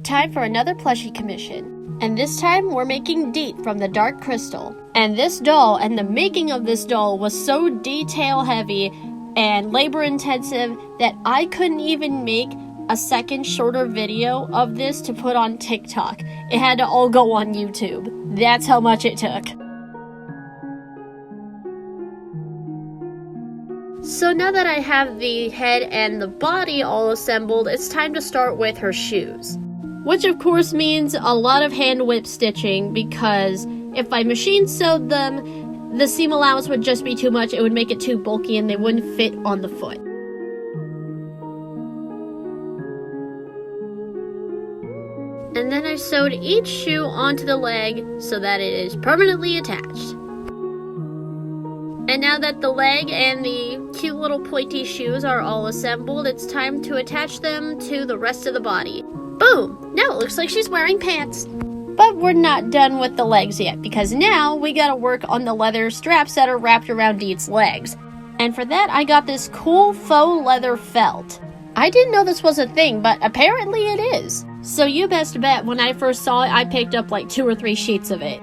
time for another plushie commission. And this time we're making Deet from the Dark Crystal. And this doll and the making of this doll was so detail heavy and labor intensive that I couldn't even make a second shorter video of this to put on TikTok. It had to all go on YouTube. That's how much it took. So now that I have the head and the body all assembled, it's time to start with her shoes. Which of course means a lot of hand whip stitching, because if I machine sewed them, the seam allowance would just be too much. It would make it too bulky and they wouldn't fit on the foot. And then I sewed each shoe onto the leg so that it is permanently attached. And now that the leg and the cute little pointy shoes are all assembled, it's time to attach them to the rest of the body. Boom! Now it looks like she's wearing pants. But we're not done with the legs yet, because now we gotta work on the leather straps that are wrapped around Deet's legs. And for that, I got this cool faux leather felt. I didn't know this was a thing, but apparently it is. So you best bet when I first saw it, I picked up like 2 or 3 sheets of it.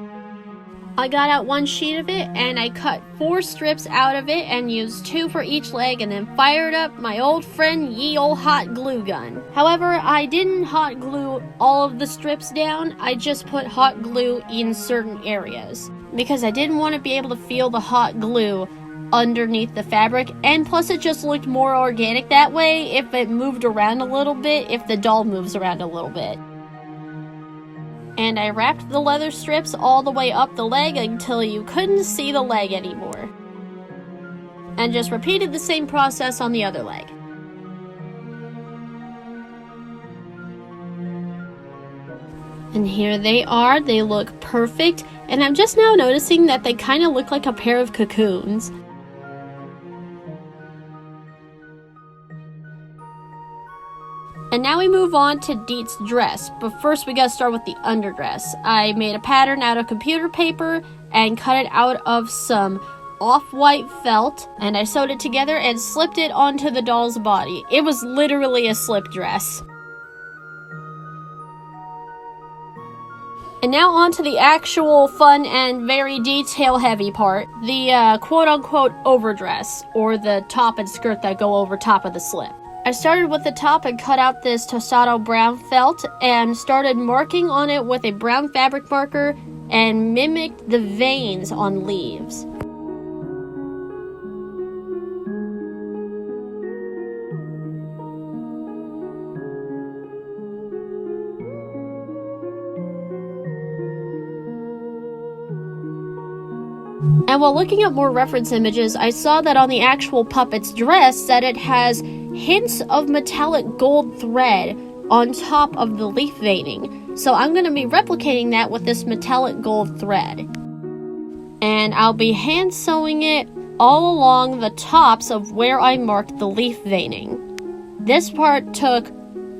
I got out 1 sheet of it, and I cut 4 strips out of it and used 2 for each leg, and then fired up my old friend ye ol' hot glue gun. However, I didn't hot glue all of the strips down, I just put hot glue in certain areas, because I didn't want to be able to feel the hot glue underneath the fabric, and plus it just looked more organic that way if it moved around a little bit, if the doll moves around a little bit. And I wrapped the leather strips all the way up the leg until you couldn't see the leg anymore. And just repeated the same process on the other leg. And here they are, they look perfect, and I'm just now noticing that they kind of look like a pair of cocoons. And now we move on to Deet's dress, but first we gotta start with the underdress. I made a pattern out of computer paper and cut it out of some off-white felt, and I sewed it together and slipped it onto the doll's body. It was literally a slip dress. And now on to the actual fun and very detail-heavy part, the quote-unquote overdress, or the top and skirt that go over top of the slip. I started with the top and cut out this tostado brown felt and started marking on it with a brown fabric marker and mimicked the veins on leaves. And while looking at more reference images, I saw that on the actual puppet's dress that it has hints of metallic gold thread on top of the leaf veining. So I'm going to be replicating that with this metallic gold thread. And I'll be hand sewing it all along the tops of where I marked the leaf veining. This part took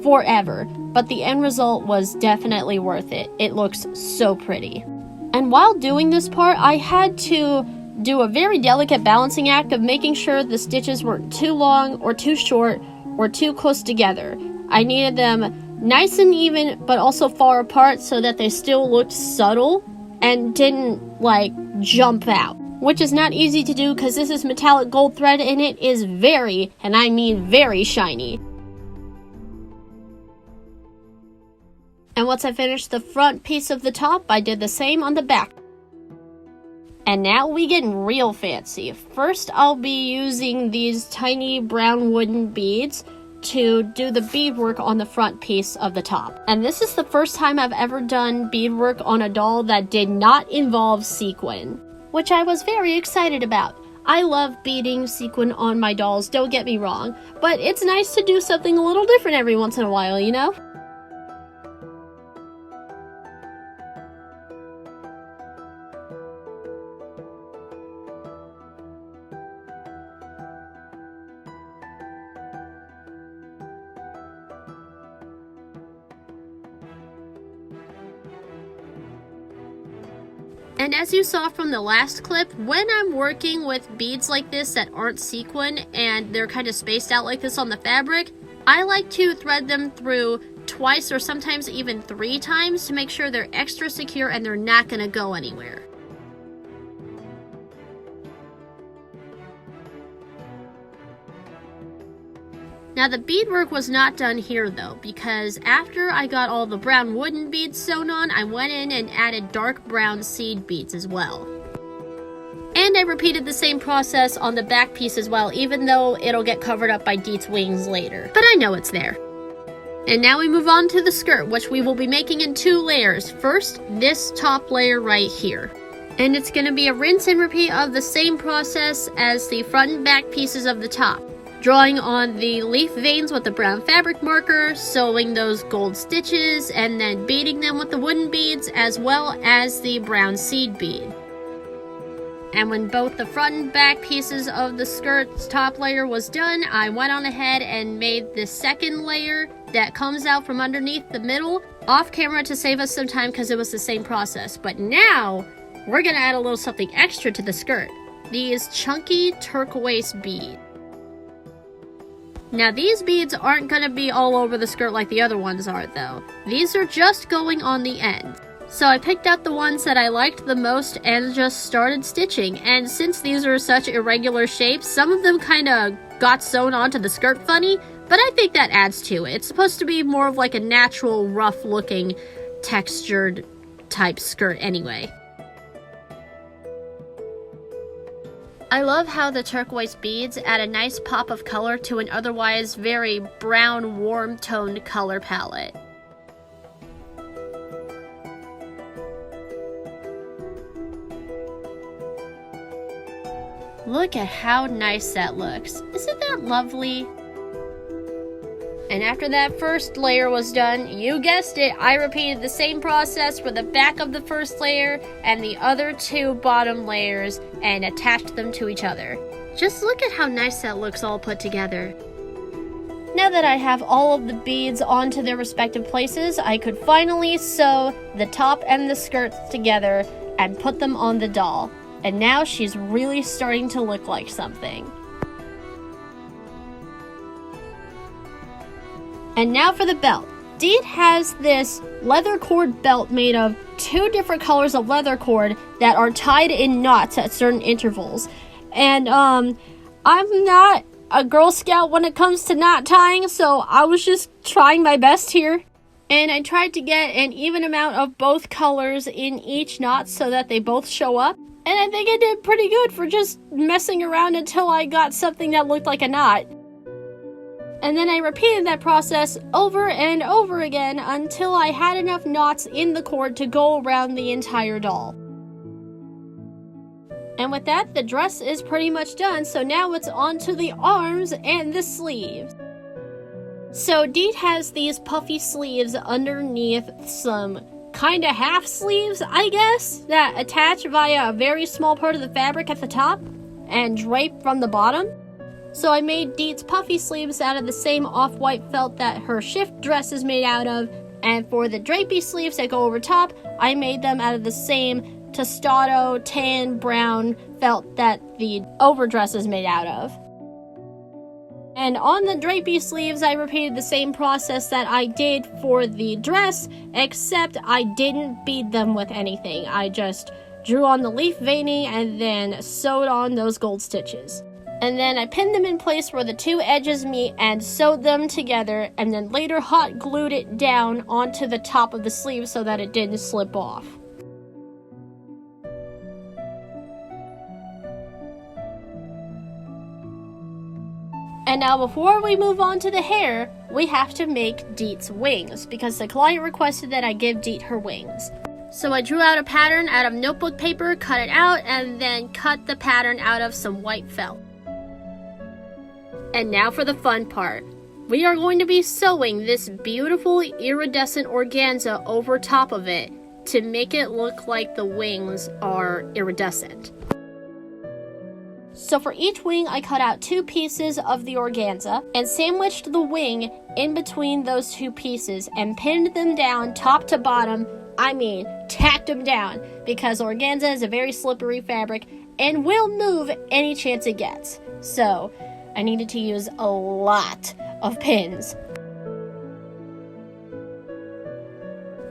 forever, but the end result was definitely worth it. It looks so pretty. And while doing this part, I had to do a very delicate balancing act of making sure the stitches weren't too long or too short or too close together. I needed them nice and even, but also far apart so that they still looked subtle and didn't, like, jump out. Which is not easy to do because this is metallic gold thread and it is very, and I mean very shiny. And once I finished the front piece of the top, I did the same on the back. And now we get real fancy. First, I'll be using these tiny brown wooden beads to do the beadwork on the front piece of the top. And this is the first time I've ever done beadwork on a doll that did not involve sequin, which I was very excited about. I love beading sequin on my dolls, don't get me wrong, but it's nice to do something a little different every once in a while, you know? And as you saw from the last clip, when I'm working with beads like this that aren't sequin and they're kind of spaced out like this on the fabric, I like to thread them through twice or sometimes even 3 times to make sure they're extra secure and they're not going to go anywhere. Now the beadwork was not done here though, because after I got all the brown wooden beads sewn on, I went in and added dark brown seed beads as well. And I repeated the same process on the back piece as well, even though it'll get covered up by Deet's wings later. But I know it's there. And now we move on to the skirt, which we will be making in 2 layers. First, this top layer right here. And it's going to be a rinse and repeat of the same process as the front and back pieces of the top. Drawing on the leaf veins with the brown fabric marker, sewing those gold stitches, and then beading them with the wooden beads as well as the brown seed bead. And when both the front and back pieces of the skirt's top layer was done, I went on ahead and made the second layer that comes out from underneath the middle off camera to save us some time because it was the same process. But now, we're going to add a little something extra to the skirt. These chunky turquoise beads. Now these beads aren't going to be all over the skirt like the other ones are though. These are just going on the end. So I picked out the ones that I liked the most and just started stitching. And since these are such irregular shapes, some of them kind of got sewn onto the skirt funny, but I think that adds to it. It's supposed to be more of like a natural, rough looking, textured type skirt anyway. I love how the turquoise beads add a nice pop of color to an otherwise very brown, warm-toned color palette. Look at how nice that looks. Isn't that lovely? And after that first layer was done, you guessed it, I repeated the same process for the back of the first layer and the other 2 bottom layers and attached them to each other. Just look at how nice that looks all put together. Now that I have all of the beads onto their respective places, I could finally sew the top and the skirts together and put them on the doll. And now she's really starting to look like something. And now for the belt. Deet has this leather cord belt made of 2 different colors of leather cord that are tied in knots at certain intervals. And I'm not a Girl Scout when it comes to knot tying, so I was just trying my best here. And I tried to get an even amount of both colors in each knot so that they both show up. And I think I did pretty good for just messing around until I got something that looked like a knot. And then I repeated that process over and over again until I had enough knots in the cord to go around the entire doll. And with that, the dress is pretty much done, so now it's on to the arms and the sleeves. So Deet has these puffy sleeves underneath some kinda half sleeves, I guess, that attach via a very small part of the fabric at the top and drape from the bottom. So I made Deet's puffy sleeves out of the same off-white felt that her shift dress is made out of, and for the drapey sleeves that go over top, I made them out of the same tostado tan brown felt that the overdress is made out of. And on the drapey sleeves, I repeated the same process that I did for the dress, except I didn't bead them with anything. I just drew on the leaf veining and then sewed on those gold stitches. And then I pinned them in place where the 2 edges meet and sewed them together, and then later hot glued it down onto the top of the sleeve so that it didn't slip off. And now before we move on to the hair, we have to make Deet's wings, because the client requested that I give Deet her wings. So I drew out a pattern out of notebook paper, cut it out, and then cut the pattern out of some white felt. And now for the fun part. We are going to be sewing this beautiful iridescent organza over top of it to make it look like the wings are iridescent. So for each wing, I cut out 2 pieces of the organza and sandwiched the wing in between those 2 pieces and pinned them down top to bottom. I mean, tacked them down, because organza is a very slippery fabric and will move any chance it gets. So I needed to use a lot of pins.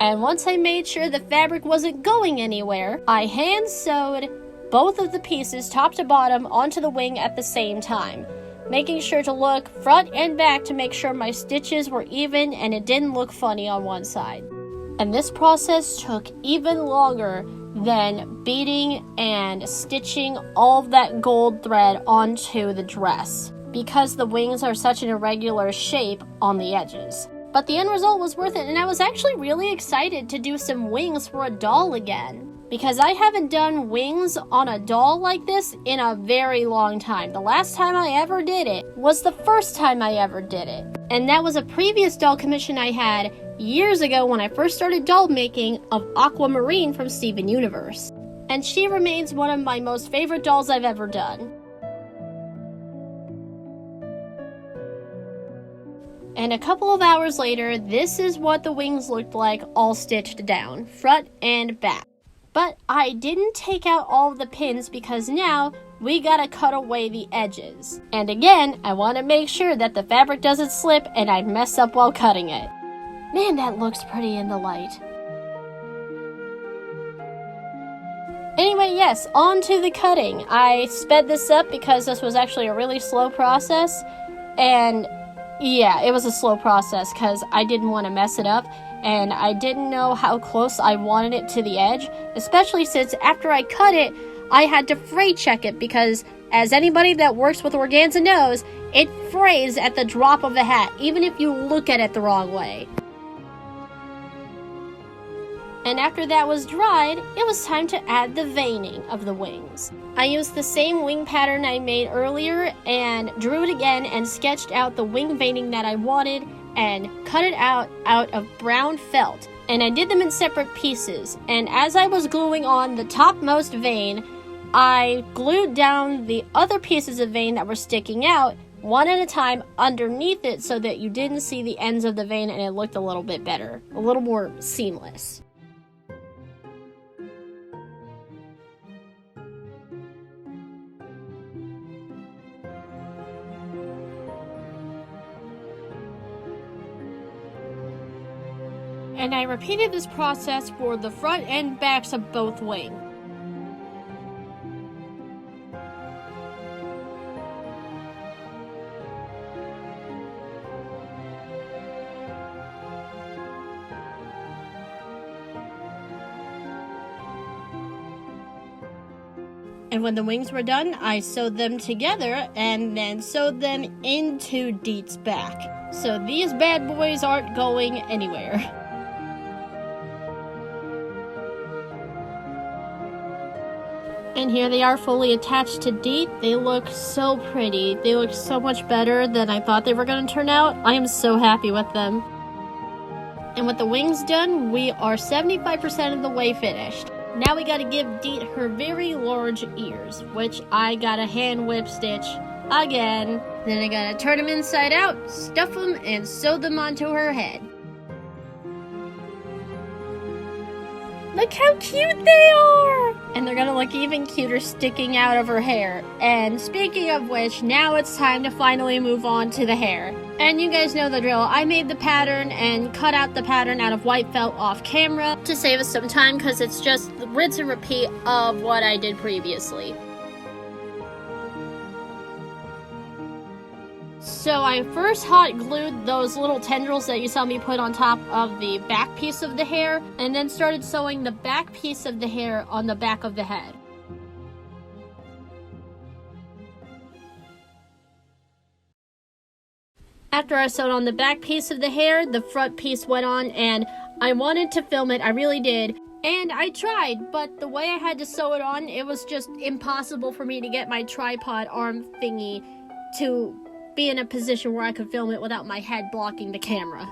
And once I made sure the fabric wasn't going anywhere, I hand sewed both of the pieces top to bottom onto the wing at the same time, making sure to look front and back to make sure my stitches were even and it didn't look funny on one side. And this process took even longer than beading and stitching all of that gold thread onto the dress, because the wings are such an irregular shape on the edges. But the end result was worth it, and I was actually really excited to do some wings for a doll again, because I haven't done wings on a doll like this in a very long time. The last time I ever did it was the first time I ever did it, and that was a previous doll commission I had years ago when I first started doll making of Aquamarine from Steven Universe. And she remains one of my most favorite dolls I've ever done. And a couple of hours later, this is what the wings looked like all stitched down, front and back. But I didn't take out all of the pins because now we gotta cut away the edges. And again, I want to make sure that the fabric doesn't slip and I mess up while cutting it. Man, that looks pretty in the light. Anyway, yes, on to the cutting. I sped this up because this was actually a really slow process. And yeah, it was a slow process because I didn't want to mess it up. And I didn't know how close I wanted it to the edge. Especially since after I cut it, I had to fray check it because, as anybody that works with organza knows, it frays at the drop of a hat, even if you look at it the wrong way. And after that was dried, it was time to add the veining of the wings. I used the same wing pattern I made earlier and drew it again and sketched out the wing veining that I wanted and cut it out of brown felt. And I did them in separate pieces. And as I was gluing on the topmost vein, I glued down the other pieces of vein that were sticking out one at a time underneath it so that you didn't see the ends of the vein and it looked a little bit better, a little more seamless. And I repeated this process for the front and backs of both wings. And when the wings were done, I sewed them together and then sewed them into Deet's back. So these bad boys aren't going anywhere. And here they are fully attached to Deet. They look so pretty. They look so much better than I thought they were going to turn out. I am so happy with them. And with the wings done, we are 75% of the way finished. Now we gotta give Deet her very large ears, which I gotta hand whip stitch again. Then I gotta turn them inside out, stuff them, and sew them onto her head. Look how cute they are! And they're gonna look even cuter sticking out of her hair. And speaking of which, now it's time to finally move on to the hair. And you guys know the drill. I made the pattern and cut out the pattern out of white felt off camera to save us some time because it's just the rinse and repeat of what I did previously. So I first hot glued those little tendrils that you saw me put on top of the back piece of the hair, and then started sewing the back piece of the hair on the back of the head. After I sewed on the back piece of the hair, the front piece went on, and I wanted to film it, I really did. And I tried, but the way I had to sew it on, it was just impossible for me to get my tripod arm thingy to be in a position where I could film it without my head blocking the camera.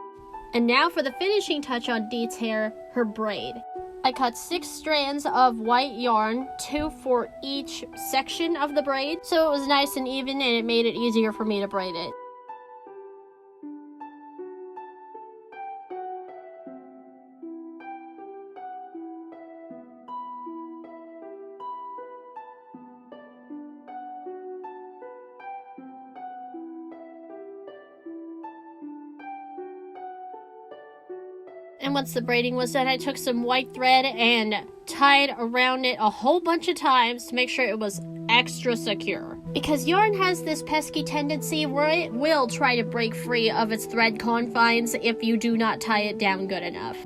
And now for the finishing touch on Deet's hair, her braid. I cut 6 strands of white yarn, 2 for each section of the braid, so it was nice and even and it made it easier for me to braid it. And once the braiding was done, I took some white thread and tied around it a whole bunch of times to make sure it was extra secure. Because yarn has this pesky tendency where it will try to break free of its thread confines if you do not tie it down good enough.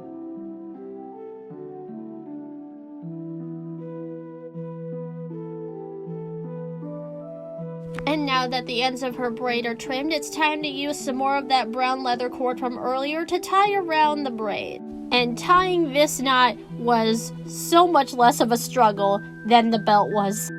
And now that the ends of her braid are trimmed, it's time to use some more of that brown leather cord from earlier to tie around the braid. And tying this knot was so much less of a struggle than the belt was.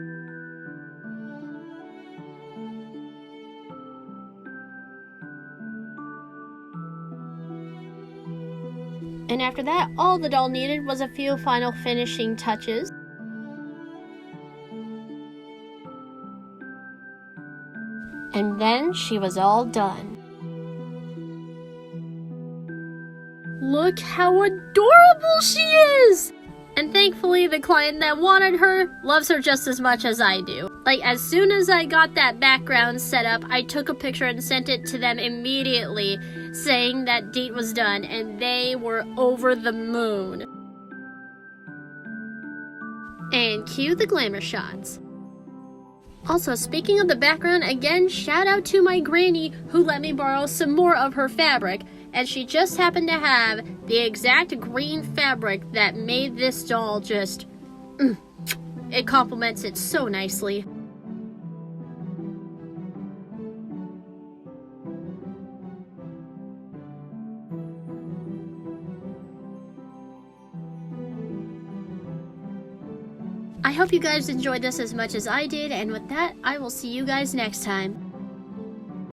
And after that, all the doll needed was a few final finishing touches. And then she was all done. Look how adorable she is! And thankfully, the client that wanted her loves her just as much as I do. Like, as soon as I got that background set up, I took a picture and sent it to them immediately, saying that Deet was done, and they were over the moon. And cue the glamour shots. Also, speaking of the background, again, shout out to my granny who let me borrow some more of her fabric, and she just happened to have the exact green fabric that made this doll just... it complements it so nicely. I hope you guys enjoyed this as much as I did, and with that, I will see you guys next time.